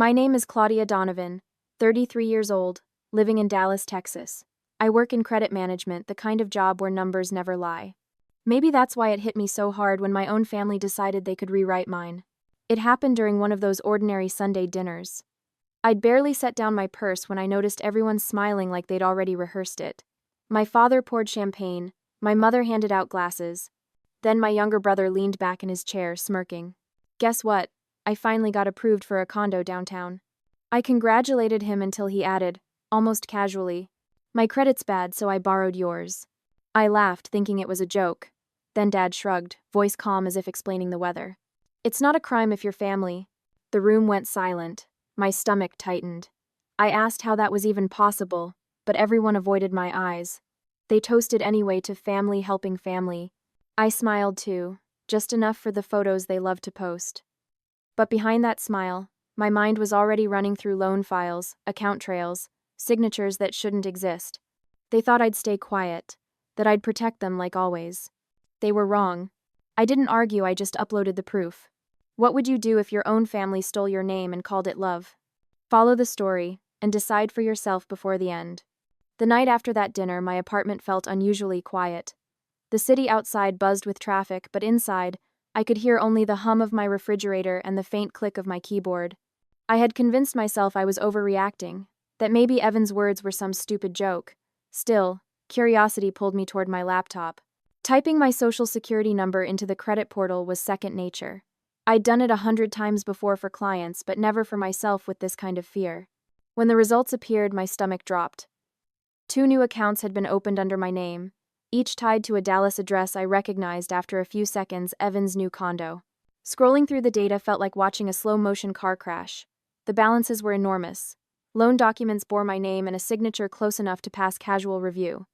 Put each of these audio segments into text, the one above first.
My name is Claudia Donovan, 33 years old, living in Dallas, Texas. I work in credit management, the kind of job where numbers never lie. Maybe that's why it hit me so hard when my own family decided they could rewrite mine. It happened during one of those ordinary Sunday dinners. I'd barely set down my purse when I noticed everyone smiling like they'd already rehearsed it. My father poured champagne, my mother handed out glasses. Then my younger brother leaned back in his chair, smirking. Guess what? I finally got approved for a condo downtown. I congratulated him until he added, almost casually, "My credit's bad, so I borrowed yours." I laughed, thinking it was a joke. Then Dad shrugged, voice calm as if explaining the weather. "It's not a crime if you're family." The room went silent. My stomach tightened. I asked how that was even possible, but everyone avoided my eyes. They toasted anyway to family helping family. I smiled too, just enough for the photos they loved to post. But behind that smile, my mind was already running through loan files, account trails, signatures that shouldn't exist. They thought I'd stay quiet, that I'd protect them like always. They were wrong. I didn't argue, I just uploaded the proof. What would you do if your own family stole your name and called it love? Follow the story, and decide for yourself before the end. The night after that dinner, my apartment felt unusually quiet. The city outside buzzed with traffic, but inside, I could hear only the hum of my refrigerator and the faint click of my keyboard. I had convinced myself I was overreacting, that maybe Evan's words were some stupid joke. Still, curiosity pulled me toward my laptop. Typing my social security number into the credit portal was second nature. I'd done it 100 times before for clients, but never for myself with this kind of fear. When the results appeared, my stomach dropped. 2 new accounts had been opened under my name, each tied to a Dallas address I recognized after a few seconds, Evan's new condo. Scrolling through the data felt like watching a slow-motion car crash. The balances were enormous. Loan documents bore my name and a signature close enough to pass casual review.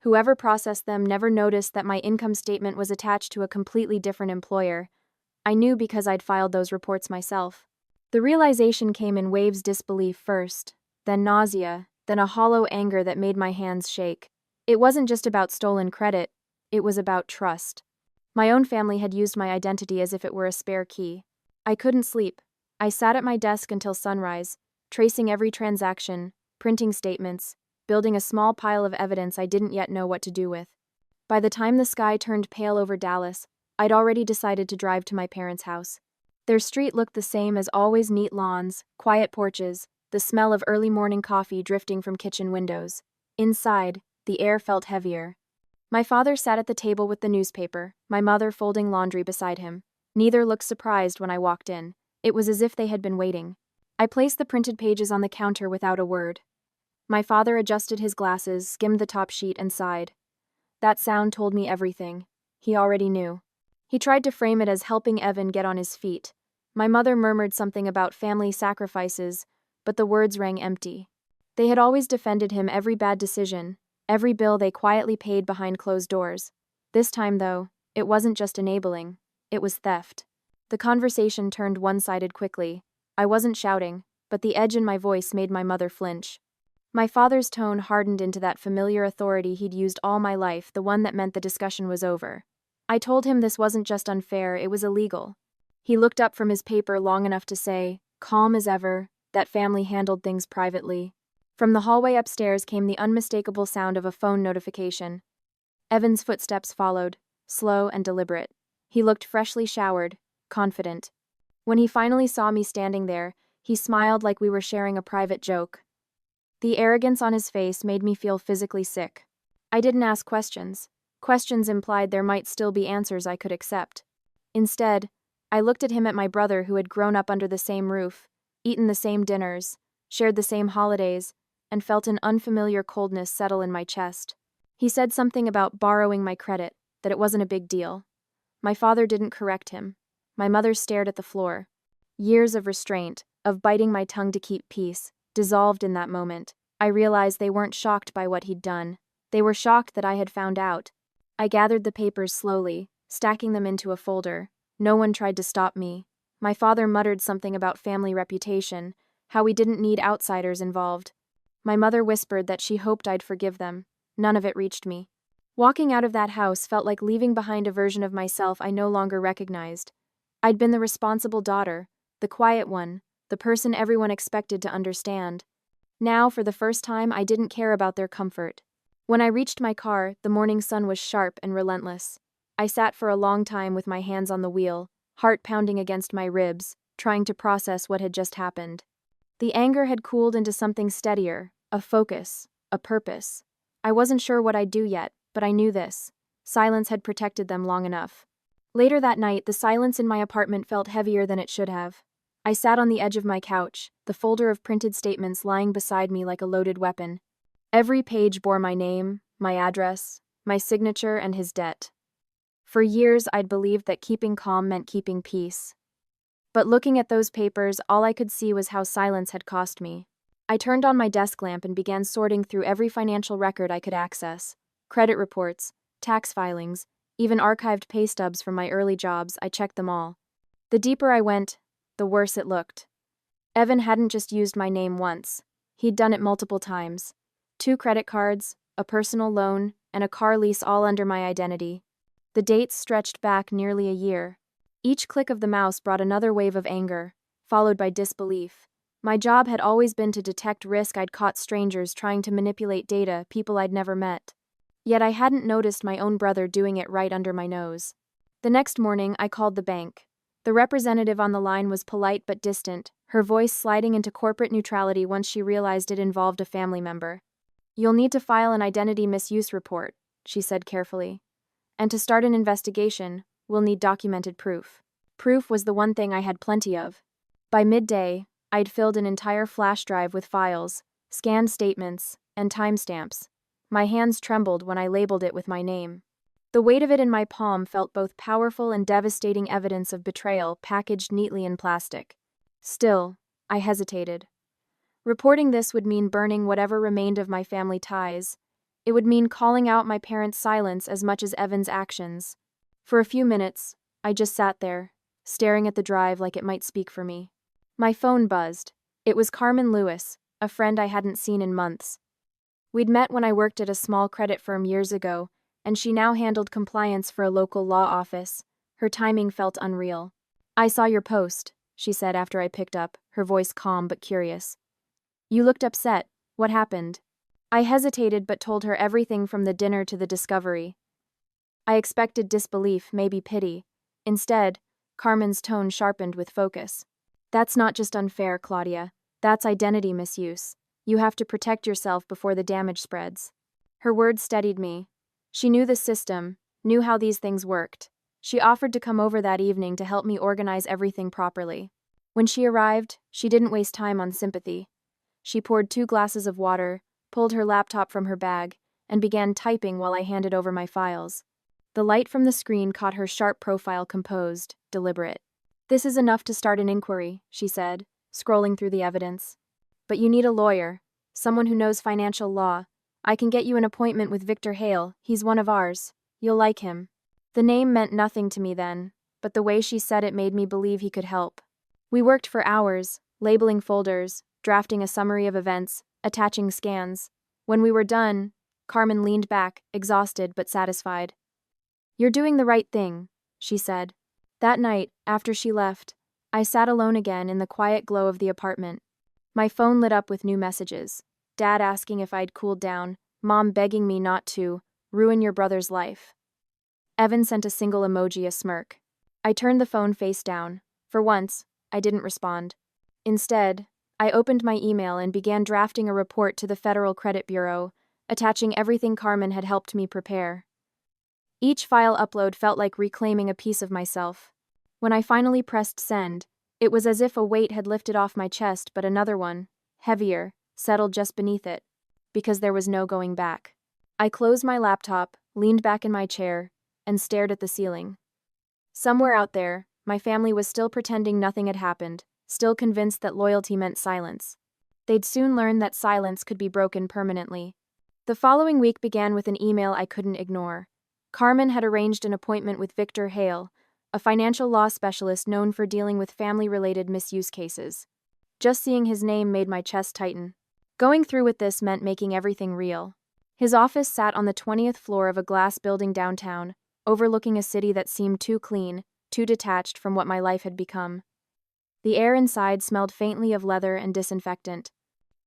Whoever processed them never noticed that my income statement was attached to a completely different employer. I knew because I'd filed those reports myself. The realization came in waves: disbelief first, then nausea, then a hollow anger that made my hands shake. It wasn't just about stolen credit, it was about trust. My own family had used my identity as if it were a spare key. I couldn't sleep. I sat at my desk until sunrise, tracing every transaction, printing statements, building a small pile of evidence I didn't yet know what to do with. By the time the sky turned pale over Dallas, I'd already decided to drive to my parents' house. Their street looked the same as always: neat lawns, quiet porches, the smell of early morning coffee drifting from kitchen windows. Inside, the air felt heavier. My father sat at the table with the newspaper, my mother folding laundry beside him. Neither looked surprised when I walked in. It was as if they had been waiting. I placed the printed pages on the counter without a word. My father adjusted his glasses, skimmed the top sheet, and sighed. That sound told me everything. He already knew. He tried to frame it as helping Evan get on his feet. My mother murmured something about family sacrifices, but the words rang empty. They had always defended him, every bad decision, every bill they quietly paid behind closed doors. This time, though, it wasn't just enabling, it was theft. The conversation turned one-sided quickly. I wasn't shouting, but the edge in my voice made my mother flinch. My father's tone hardened into that familiar authority he'd used all my life, the one that meant the discussion was over. I told him this wasn't just unfair, it was illegal. He looked up from his paper long enough to say, calm as ever, that family handled things privately. From the hallway upstairs came the unmistakable sound of a phone notification. Evan's footsteps followed, slow and deliberate. He looked freshly showered, confident. When he finally saw me standing there, he smiled like we were sharing a private joke. The arrogance on his face made me feel physically sick. I didn't ask questions. Questions implied there might still be answers I could accept. Instead, I looked at him, at my brother who had grown up under the same roof, eaten the same dinners, shared the same holidays, and felt an unfamiliar coldness settle in my chest. He said something about borrowing my credit, that it wasn't a big deal. My father didn't correct him. My mother stared at the floor. Years of restraint, of biting my tongue to keep peace, dissolved in that moment. I realized they weren't shocked by what he'd done. They were shocked that I had found out. I gathered the papers slowly, stacking them into a folder. No one tried to stop me. My father muttered something about family reputation, how we didn't need outsiders involved. My mother whispered that she hoped I'd forgive them. None of it reached me. Walking out of that house felt like leaving behind a version of myself I no longer recognized. I'd been the responsible daughter, the quiet one, the person everyone expected to understand. Now, for the first time, I didn't care about their comfort. When I reached my car, the morning sun was sharp and relentless. I sat for a long time with my hands on the wheel, heart pounding against my ribs, trying to process what had just happened. The anger had cooled into something steadier, a focus, a purpose. I wasn't sure what I'd do yet, but I knew this. Silence had protected them long enough. Later that night, the silence in my apartment felt heavier than it should have. I sat on the edge of my couch, the folder of printed statements lying beside me like a loaded weapon. Every page bore my name, my address, my signature, and his debt. For years, I'd believed that keeping calm meant keeping peace. But looking at those papers, all I could see was how silence had cost me. I turned on my desk lamp and began sorting through every financial record I could access. Credit reports, tax filings, even archived pay stubs from my early jobs. I checked them all. The deeper I went, the worse it looked. Evan hadn't just used my name once. He'd done it multiple times. 2 credit cards, a personal loan, and a car lease all under my identity. The dates stretched back nearly a year. Each click of the mouse brought another wave of anger, followed by disbelief. My job had always been to detect risk. I'd caught strangers trying to manipulate data, people I'd never met. Yet I hadn't noticed my own brother doing it right under my nose. The next morning, I called the bank. The representative on the line was polite but distant, her voice sliding into corporate neutrality once she realized it involved a family member. "You'll need to file an identity misuse report," she said carefully. "And to start an investigation, we'll need documented proof." Proof was the one thing I had plenty of. By midday, I'd filled an entire flash drive with files, scanned statements, and timestamps. My hands trembled when I labeled it with my name. The weight of it in my palm felt both powerful and devastating, evidence of betrayal packaged neatly in plastic. Still, I hesitated. Reporting this would mean burning whatever remained of my family ties. It would mean calling out my parents' silence as much as Evan's actions. For a few minutes, I just sat there, staring at the drive like it might speak for me. My phone buzzed. It was Carmen Lewis, a friend I hadn't seen in months. We'd met when I worked at a small credit firm years ago, and she now handled compliance for a local law office. Her timing felt unreal. "I saw your post," she said after I picked up, her voice calm but curious. "You looked upset. What happened?" I hesitated but told her everything from the dinner to the discovery. I expected disbelief, maybe pity. Instead, Carmen's tone sharpened with focus. "That's not just unfair, Claudia. That's identity misuse. You have to protect yourself before the damage spreads." Her words steadied me. She knew the system, knew how these things worked. She offered to come over that evening to help me organize everything properly. When she arrived, she didn't waste time on sympathy. She poured 2 glasses of water, pulled her laptop from her bag, and began typing while I handed over my files. The light from the screen caught her sharp profile, composed, deliberate. "This is enough to start an inquiry," she said, scrolling through the evidence. "But you need a lawyer, someone who knows financial law. I can get you an appointment with Victor Hale. He's one of ours. You'll like him." The name meant nothing to me then, but the way she said it made me believe he could help. We worked for hours, labeling folders, drafting a summary of events, attaching scans. When we were done, Carmen leaned back, exhausted but satisfied. "You're doing the right thing," she said. That night, after she left, I sat alone again in the quiet glow of the apartment. My phone lit up with new messages. Dad asking if I'd cooled down, Mom begging me not to ruin your brother's life. Evan sent a single emoji, a smirk. I turned the phone face down. For once, I didn't respond. Instead, I opened my email and began drafting a report to the Federal Credit Bureau, attaching everything Carmen had helped me prepare. Each file upload felt like reclaiming a piece of myself. When I finally pressed send, it was as if a weight had lifted off my chest, but another one, heavier, settled just beneath it, because there was no going back. I closed my laptop, leaned back in my chair, and stared at the ceiling. Somewhere out there, my family was still pretending nothing had happened, still convinced that loyalty meant silence. They'd soon learn that silence could be broken permanently. The following week began with an email I couldn't ignore. Carmen had arranged an appointment with Victor Hale, a financial law specialist known for dealing with family-related misuse cases. Just seeing his name made my chest tighten. Going through with this meant making everything real. His office sat on the 20th floor of a glass building downtown, overlooking a city that seemed too clean, too detached from what my life had become. The air inside smelled faintly of leather and disinfectant.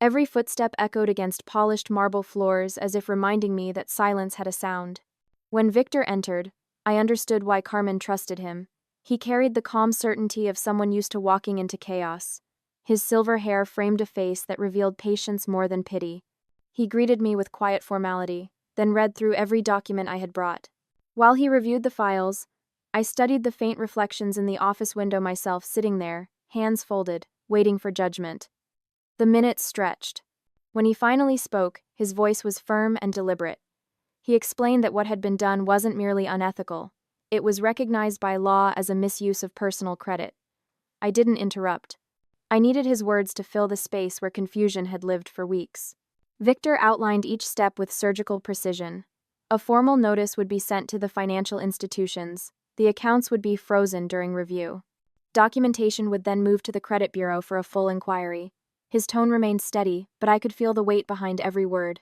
Every footstep echoed against polished marble floors as if reminding me that silence had a sound. When Victor entered, I understood why Carmen trusted him. He carried the calm certainty of someone used to walking into chaos. His silver hair framed a face that revealed patience more than pity. He greeted me with quiet formality, then read through every document I had brought. While he reviewed the files, I studied the faint reflections in the office window myself, sitting there, hands folded, waiting for judgment. The minutes stretched. When he finally spoke, his voice was firm and deliberate. He explained that what had been done wasn't merely unethical. It was recognized by law as a misuse of personal credit. I didn't interrupt. I needed his words to fill the space where confusion had lived for weeks. Victor outlined each step with surgical precision. A formal notice would be sent to the financial institutions. The accounts would be frozen during review. Documentation would then move to the credit bureau for a full inquiry. His tone remained steady, but I could feel the weight behind every word.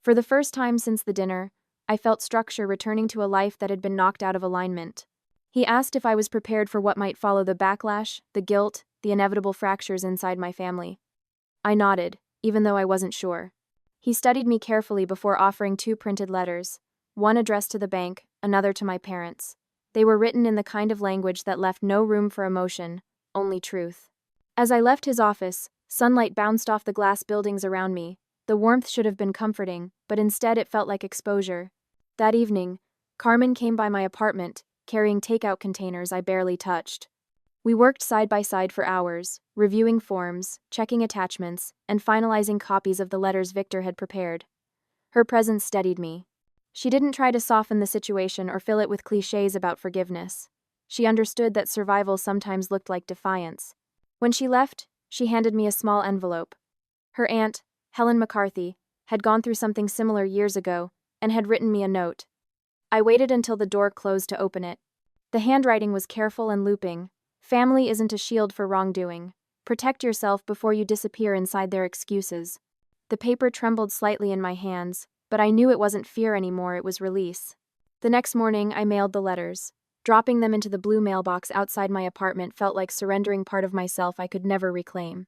For the first time since the dinner, I felt structure returning to a life that had been knocked out of alignment. He asked if I was prepared for what might follow: the backlash, the guilt, the inevitable fractures inside my family. I nodded, even though I wasn't sure. He studied me carefully before offering 2 printed letters, one addressed to the bank, another to my parents. They were written in the kind of language that left no room for emotion, only truth. As I left his office, sunlight bounced off the glass buildings around me. The warmth should have been comforting, but instead it felt like exposure. That evening, Carmen came by my apartment, carrying takeout containers I barely touched. We worked side by side for hours, reviewing forms, checking attachments, and finalizing copies of the letters Victor had prepared. Her presence steadied me. She didn't try to soften the situation or fill it with cliches about forgiveness. She understood that survival sometimes looked like defiance. When she left, she handed me a small envelope. Her aunt, Helen McCarthy, had gone through something similar years ago and had written me a note. I waited until the door closed to open it. The handwriting was careful and looping. Family isn't a shield for wrongdoing. Protect yourself before you disappear inside their excuses. The paper trembled slightly in my hands, but I knew it wasn't fear anymore, it was release. The next morning, I mailed the letters. Dropping them into the blue mailbox outside my apartment felt like surrendering part of myself I could never reclaim.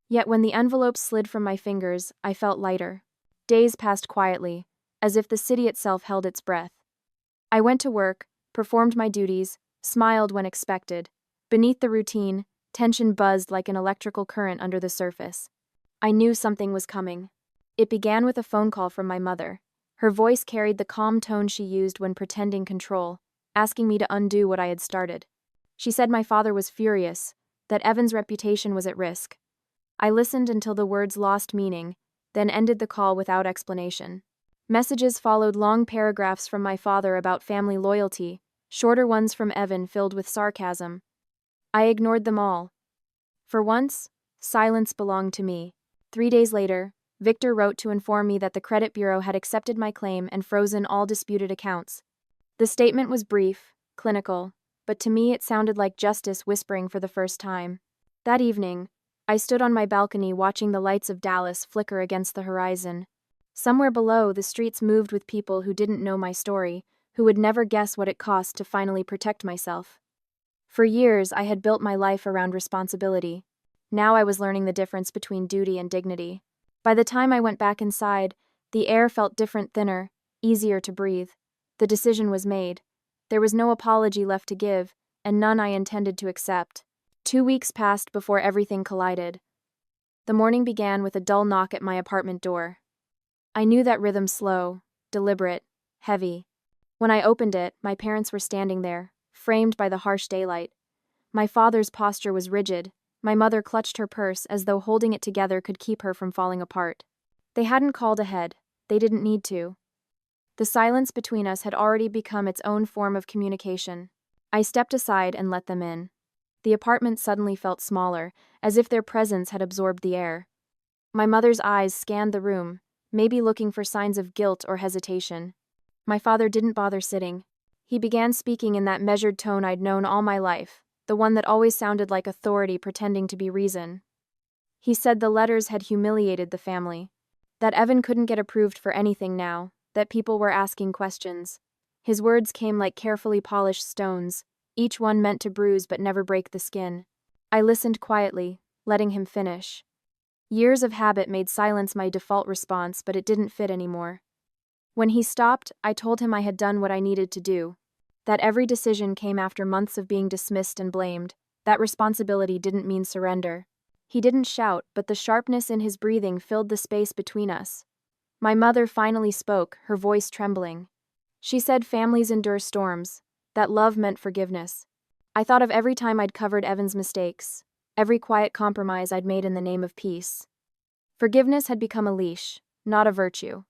Yet when the envelopes slid from my fingers, I felt lighter. Days passed quietly, as if the city itself held its breath. I went to work, performed my duties, smiled when expected. Beneath the routine, tension buzzed like an electrical current under the surface. I knew something was coming. It began with a phone call from my mother. Her voice carried the calm tone she used when pretending control, asking me to undo what I had started. She said my father was furious, that Evan's reputation was at risk. I listened until the words lost meaning, then ended the call without explanation. Messages followed, long paragraphs from my father about family loyalty, shorter ones from Evan filled with sarcasm. I ignored them all. For once, silence belonged to me. 3 days later, Victor wrote to inform me that the credit bureau had accepted my claim and frozen all disputed accounts. The statement was brief, clinical, but to me it sounded like justice whispering for the first time. That evening, I stood on my balcony watching the lights of Dallas flicker against the horizon. Somewhere below, the streets moved with people who didn't know my story, who would never guess what it cost to finally protect myself. For years, I had built my life around responsibility. Now I was learning the difference between duty and dignity. By the time I went back inside, the air felt different, thinner, easier to breathe. The decision was made. There was no apology left to give, and none I intended to accept. 2 weeks passed before everything collided. The morning began with a dull knock at my apartment door. I knew that rhythm: slow, deliberate, heavy. When I opened it, my parents were standing there, framed by the harsh daylight. My father's posture was rigid. My mother clutched her purse as though holding it together could keep her from falling apart. They hadn't called ahead. They didn't need to. The silence between us had already become its own form of communication. I stepped aside and let them in. The apartment suddenly felt smaller, as if their presence had absorbed the air. My mother's eyes scanned the room, maybe looking for signs of guilt or hesitation. My father didn't bother sitting. He began speaking in that measured tone I'd known all my life, the one that always sounded like authority pretending to be reason. He said the letters had humiliated the family, that Evan couldn't get approved for anything now, that people were asking questions. His words came like carefully polished stones, each one meant to bruise but never break the skin. I listened quietly, letting him finish. Years of habit made silence my default response, but it didn't fit anymore. When he stopped, I told him I had done what I needed to do. That every decision came after months of being dismissed and blamed. That responsibility didn't mean surrender. He didn't shout, but the sharpness in his breathing filled the space between us. My mother finally spoke, her voice trembling. She said families endure storms, that love meant forgiveness. I thought of every time I'd covered Evan's mistakes, every quiet compromise I'd made in the name of peace. Forgiveness had become a leash, not a virtue.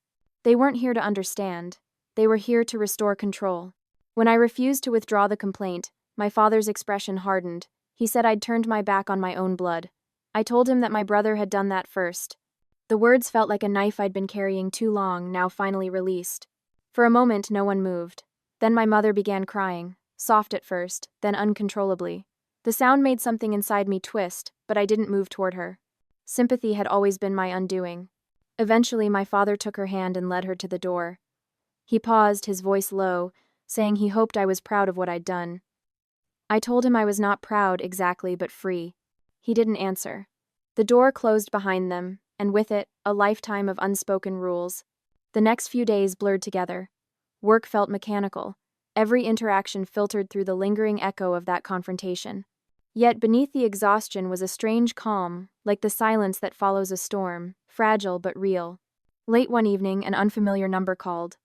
They weren't here to understand. They were here to restore control. When I refused to withdraw the complaint, my father's expression hardened. He said I'd turned my back on my own blood. I told him that my brother had done that first. The words felt like a knife I'd been carrying too long, now finally released. For a moment, no one moved. Then my mother began crying, soft at first, then uncontrollably. The sound made something inside me twist, but I didn't move toward her. Sympathy had always been my undoing. Eventually, my father took her hand and led her to the door. He paused, his voice low, saying he hoped I was proud of what I'd done. I told him I was not proud exactly, but free. He didn't answer. The door closed behind them, and with it, a lifetime of unspoken rules. The next few days blurred together. Work felt mechanical. Every interaction filtered through the lingering echo of that confrontation. Yet beneath the exhaustion was a strange calm, like the silence that follows a storm, fragile but real. Late one evening, an unfamiliar number called.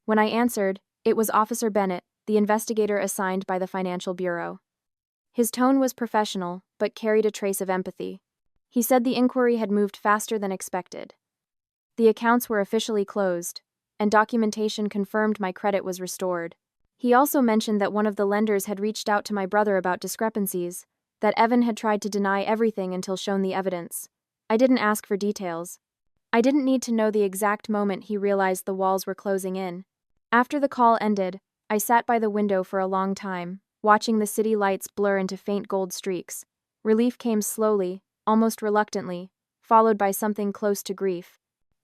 When I answered, it was Officer Bennett, the investigator assigned by the Financial Bureau. His tone was professional, but carried a trace of empathy. He said the inquiry had moved faster than expected. The accounts were officially closed, and documentation confirmed my credit was restored. He also mentioned that one of the lenders had reached out to my brother about discrepancies, that Evan had tried to deny everything until shown the evidence. I didn't ask for details. I didn't need to know the exact moment he realized the walls were closing in. After the call ended, I sat by the window for a long time, watching the city lights blur into faint gold streaks. Relief came slowly, almost reluctantly, followed by something close to grief.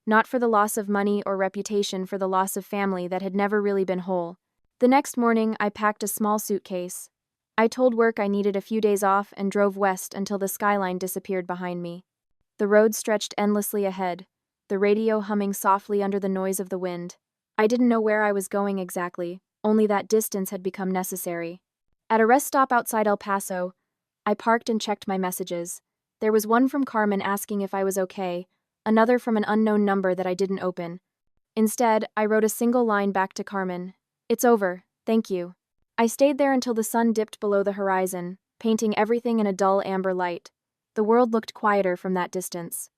Not for the loss of money or reputation, for the loss of family that had never really been whole. The next morning, I packed a small suitcase. I told work I needed a few days off and drove west until the skyline disappeared behind me. The road stretched endlessly ahead, the radio humming softly under the noise of the wind. I didn't know where I was going exactly, only that distance had become necessary. At a rest stop outside El Paso, I parked and checked my messages. There was one from Carmen asking if I was okay, another from an unknown number that I didn't open. Instead, I wrote a single line back to Carmen. "It's over, thank you." I stayed there until the sun dipped below the horizon, painting everything in a dull amber light. The world looked quieter from that distance.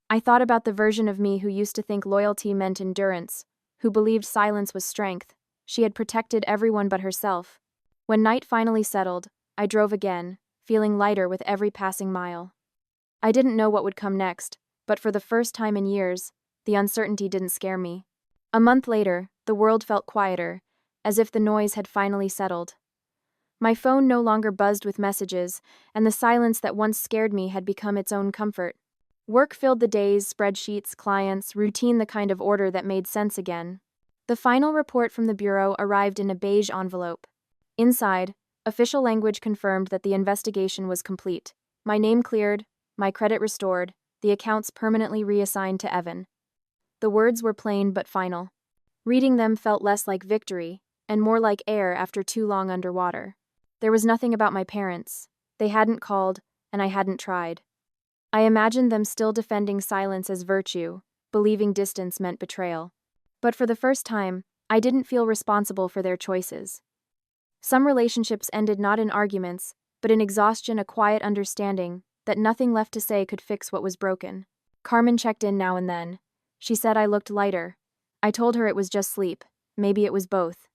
I thought about the version of me who used to think loyalty meant endurance, who believed silence was strength. She had protected everyone but herself. When night finally settled, I drove again, feeling lighter with every passing mile. I didn't know what would come next, but for the first time in years, the uncertainty didn't scare me. A month later, the world felt quieter, as if the noise had finally settled. My phone no longer buzzed with messages, and the silence that once scared me had become its own comfort. Work filled the days, spreadsheets, clients, routine, the kind of order that made sense again. The final report from the Bureau arrived in a beige envelope. Inside, official language confirmed that the investigation was complete. My name cleared, my credit restored, the accounts permanently reassigned to Evan. The words were plain but final. Reading them felt less like victory, and more like air after too long underwater. There was nothing about my parents. They hadn't called, and I hadn't tried. I imagined them still defending silence as virtue, believing distance meant betrayal. But for the first time, I didn't feel responsible for their choices. Some relationships ended not in arguments, but in exhaustion, a quiet understanding that nothing left to say could fix what was broken. Carmen checked in now and then. She said I looked lighter. I told her it was just sleep. Maybe it was both.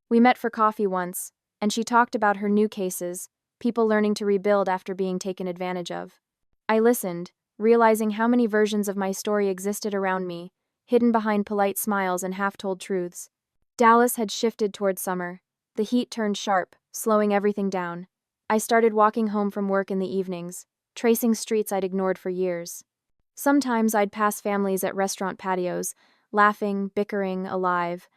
We met for coffee once, and she talked about her new cases, people learning to rebuild after being taken advantage of. I listened, realizing how many versions of my story existed around me, hidden behind polite smiles and half-told truths. Dallas had shifted toward summer. The heat turned sharp, slowing everything down. I started walking home from work in the evenings, tracing streets I'd ignored for years. Sometimes I'd pass families at restaurant patios, laughing, bickering, alive.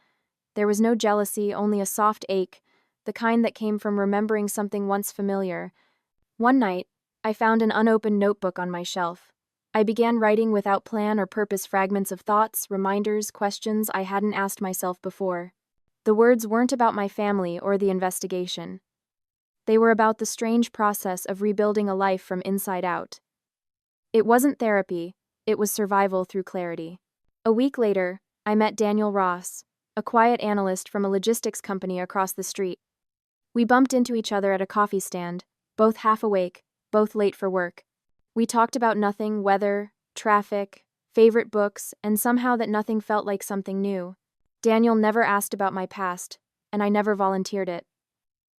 There was no jealousy, only a soft ache, the kind that came from remembering something once familiar. One night, I found an unopened notebook on my shelf. I began writing without plan or purpose fragments of thoughts, reminders, questions I hadn't asked myself before. The words weren't about my family or the investigation. They were about the strange process of rebuilding a life from inside out. It wasn't therapy, it was survival through clarity. A week later, I met Daniel Ross, a quiet analyst from a logistics company across the street. We bumped into each other at a coffee stand, both half awake, both late for work. We talked about nothing, weather, traffic, favorite books, and somehow that nothing felt like something new. Daniel never asked about my past, and I never volunteered it.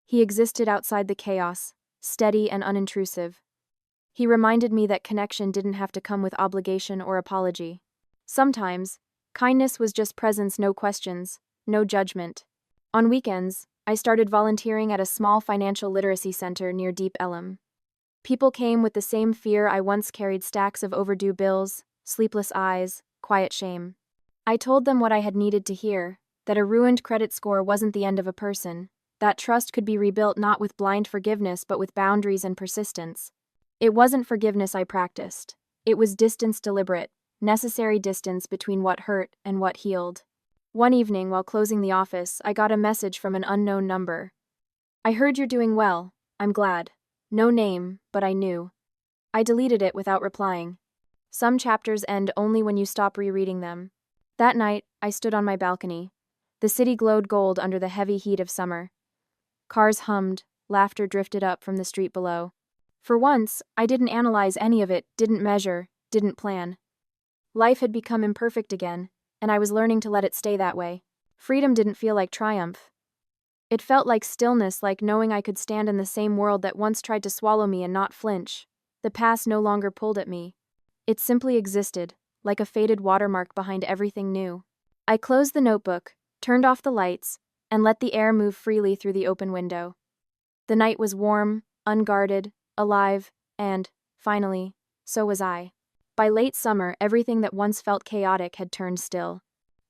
He existed outside the chaos, steady and unintrusive. He reminded me that connection didn't have to come with obligation or apology. Sometimes, kindness was just presence, no questions, no judgment. On weekends, I started volunteering at a small financial literacy center near Deep Ellum. People came with the same fear I once carried: stacks of overdue bills, sleepless eyes, quiet shame. I told them what I had needed to hear, that a ruined credit score wasn't the end of a person, that trust could be rebuilt not with blind forgiveness but with boundaries and persistence. It wasn't forgiveness I practiced. It was distance, deliberate, necessary distance between what hurt and what healed. One evening, while closing the office, I got a message from an unknown number. "I heard you're doing well. I'm glad." No name, but I knew. I deleted it without replying. Some chapters end only when you stop rereading them. That night, I stood on my balcony. The city glowed gold under the heavy heat of summer. Cars hummed, laughter drifted up from the street below. For once, I didn't analyze any of it, didn't measure, didn't plan. Life had become imperfect again, and I was learning to let it stay that way. Freedom didn't feel like triumph. It felt like stillness, like knowing I could stand in the same world that once tried to swallow me and not flinch. The past no longer pulled at me. It simply existed, like a faded watermark behind everything new. I closed the notebook, turned off the lights, and let the air move freely through the open window. The night was warm, unguarded, alive, and, finally, so was I. By late summer, everything that once felt chaotic had turned still.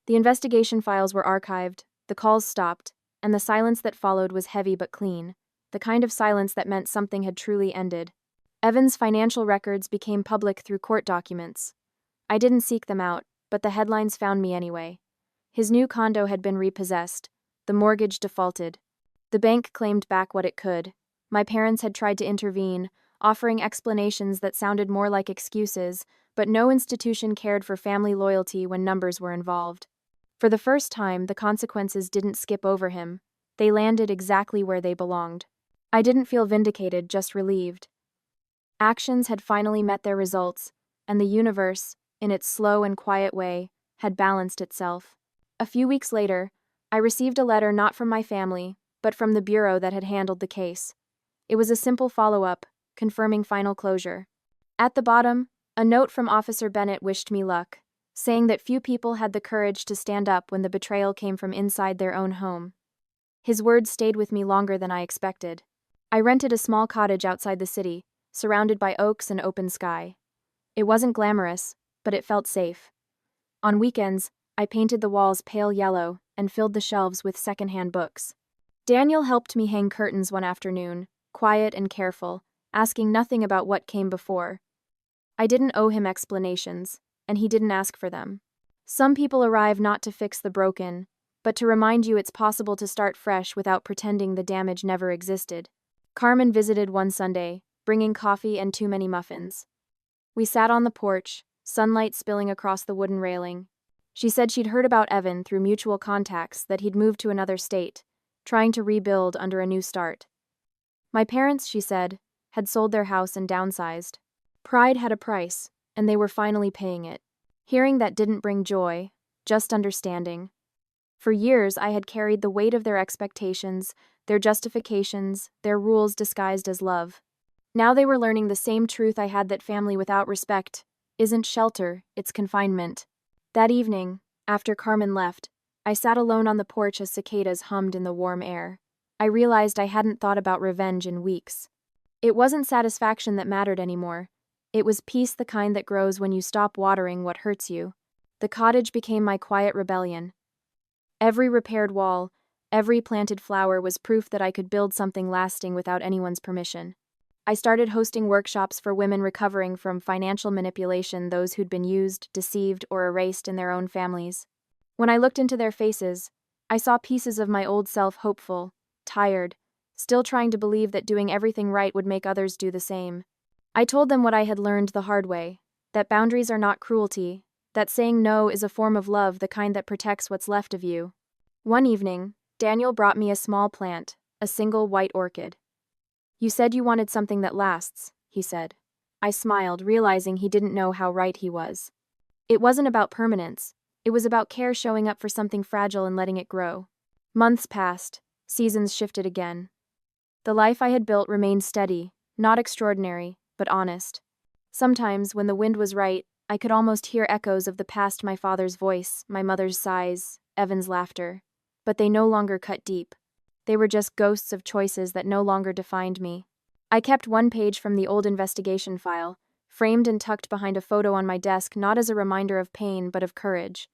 The investigation files were archived, the calls stopped, and the silence that followed was heavy but clean, the kind of silence that meant something had truly ended. Evan's financial records became public through court documents. I didn't seek them out, but the headlines found me anyway. His new condo had been repossessed. The mortgage defaulted. The bank claimed back what it could. My parents had tried to intervene, offering explanations that sounded more like excuses, but no institution cared for family loyalty when numbers were involved. For the first time, the consequences didn't skip over him. They landed exactly where they belonged. I didn't feel vindicated, just relieved. Actions had finally met their results, and the universe, in its slow and quiet way, had balanced itself. A few weeks later, I received a letter not from my family, but from the bureau that had handled the case. It was a simple follow-up, confirming final closure. At the bottom, a note from Officer Bennett wished me luck, saying that few people had the courage to stand up when the betrayal came from inside their own home. His words stayed with me longer than I expected. I rented a small cottage outside the city, surrounded by oaks and open sky. It wasn't glamorous, but it felt safe. On weekends, I painted the walls pale yellow and filled the shelves with secondhand books. Daniel helped me hang curtains one afternoon, quiet and careful, asking nothing about what came before. I didn't owe him explanations, and he didn't ask for them. Some people arrive not to fix the broken, but to remind you it's possible to start fresh without pretending the damage never existed. Carmen visited one Sunday, bringing coffee and too many muffins. We sat on the porch, sunlight spilling across the wooden railing. She said she'd heard about Evan through mutual contacts, that he'd moved to another state, trying to rebuild under a new start. My parents, she said, had sold their house and downsized. Pride had a price, and they were finally paying it. Hearing that didn't bring joy, just understanding. For years, I had carried the weight of their expectations, their justifications, their rules disguised as love. Now they were learning the same truth I had, that family without respect isn't shelter, it's confinement. That evening, after Carmen left, I sat alone on the porch as cicadas hummed in the warm air. I realized I hadn't thought about revenge in weeks. It wasn't satisfaction that mattered anymore. It was peace, the kind that grows when you stop watering what hurts you. The cottage became my quiet rebellion. Every repaired wall, every planted flower was proof that I could build something lasting without anyone's permission. I started hosting workshops for women recovering from financial manipulation, those who'd been used, deceived, or erased in their own families. When I looked into their faces, I saw pieces of my old self, hopeful, tired, still trying to believe that doing everything right would make others do the same. I told them what I had learned the hard way, that boundaries are not cruelty, that saying no is a form of love, the kind that protects what's left of you. One evening, Daniel brought me a small plant, a single white orchid. "You said you wanted something that lasts," he said. I smiled, realizing he didn't know how right he was. It wasn't about permanence. It was about care, showing up for something fragile and letting it grow. Months passed. Seasons shifted again. The life I had built remained steady, not extraordinary, but honest. Sometimes, when the wind was right, I could almost hear echoes of the past, my father's voice, my mother's sighs, Evan's laughter. But they no longer cut deep. They were just ghosts of choices that no longer defined me. I kept one page from the old investigation file, framed and tucked behind a photo on my desk, not as a reminder of pain but of courage.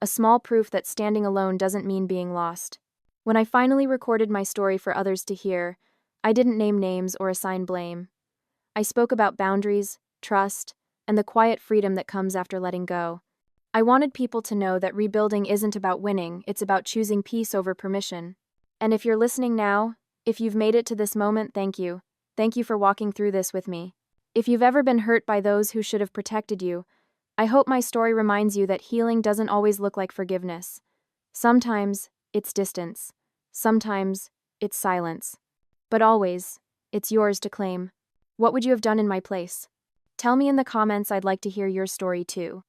A small proof that standing alone doesn't mean being lost. When I finally recorded my story for others to hear, I didn't name names or assign blame. I spoke about boundaries, trust, and the quiet freedom that comes after letting go. I wanted people to know that rebuilding isn't about winning, it's about choosing peace over permission. And if you're listening now, if you've made it to this moment, thank you. Thank you for walking through this with me. If you've ever been hurt by those who should have protected you, I hope my story reminds you that healing doesn't always look like forgiveness. Sometimes, it's distance. Sometimes, it's silence. But always, it's yours to claim. What would you have done in my place? Tell me in the comments. I'd like to hear your story too.